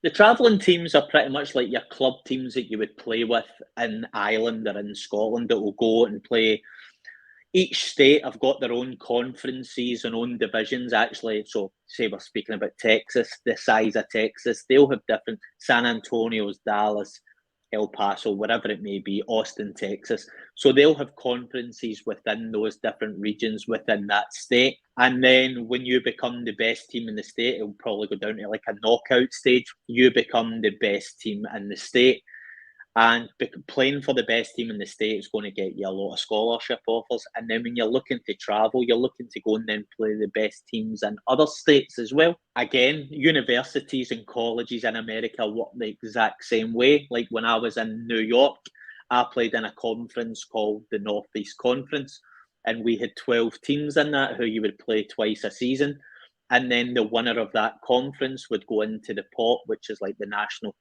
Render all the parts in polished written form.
The travelling teams are pretty much like your club teams that you would play with in Ireland or in Scotland that will go and play. Each state have got their own conferences and own divisions, actually. So, say we're speaking about Texas, the size of Texas, they'll have different San Antonio's, Dallas, El Paso, whatever it may be, Austin, Texas. So they'll have conferences within those different regions within that state. And then when you become the best team in the state, it'll probably go down to like a knockout stage. You become the best team in the state. And playing for the best team in the state is going to get you a lot of scholarship offers. And then when you're looking to travel, you're looking to go and then play the best teams in other states as well. Again, universities and colleges in America work the exact same way. Like when I was in New York, I played in a conference called the Northeast Conference. And we had 12 teams in that who you would play twice a season. And then the winner of that conference would go into the pot, which is like the national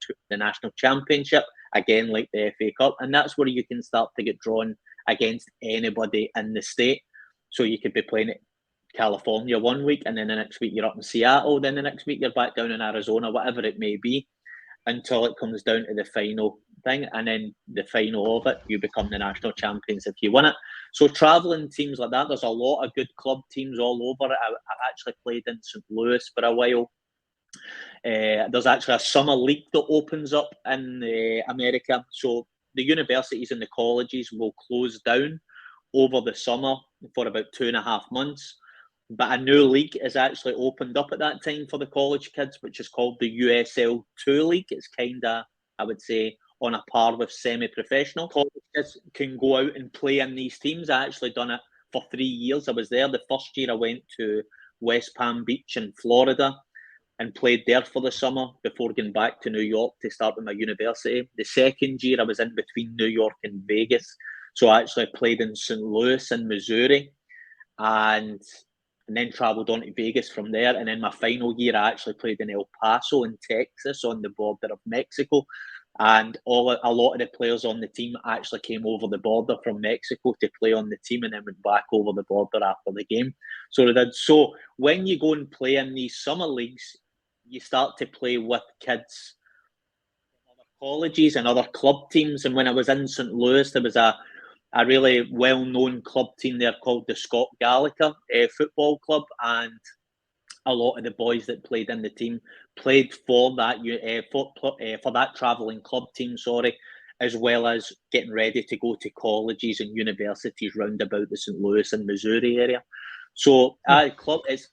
championship, again like the FA Cup, and that's where you can start to get drawn against anybody in the state. So you could be playing at California one week, and then the next week you're up in Seattle, then the next week you're back down in Arizona, whatever it may be, until it comes down to the final thing, and then the final of it, you become the national champions if you win it. So travelling teams like that, there's a lot of good club teams all over it. I've actually played in St. Louis for a while. There's actually a summer league that opens up in America. So the universities and the colleges will close down over the summer for about 2.5 months. But a new league is actually opened up at that time for the college kids, which is called the USL 2 League. It's kind of, I would say, on a par with semi-professional. College kids can go out and play in these teams. I actually done it for 3 years. I was there. The first year I went to West Palm Beach in Florida and played there for the summer before going back to New York to start with my university. The second year I was in between New York and Vegas. So I actually played in St. Louis in Missouri and then travelled on to Vegas from there. And then my final year, I actually played in El Paso in Texas on the border of Mexico. And a lot of the players on the team actually came over the border from Mexico to play on the team and then went back over the border after the game. So they did. So when you go and play in these summer leagues, you start to play with kids from other colleges and other club teams. And when I was in St. Louis, there was a really well-known club team there called the Scott Gallagher Football Club, and a lot of the boys that played in the team played for that for that travelling club team, as well as getting ready to go to colleges and universities round about the St. Louis and Missouri area. So club is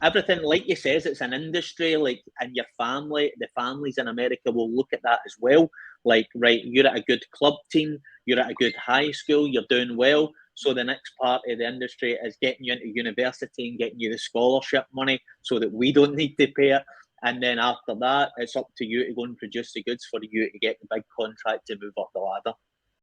everything, like you says, it's an industry, like, and your family, the families in America will look at that as well. Like, right, you're at a good club team, you're at a good high school, you're doing well. So the next part of the industry is getting you into university and getting you the scholarship money so that we don't need to pay it. And then after that, it's up to you to go and produce the goods for you to get the big contract to move up the ladder.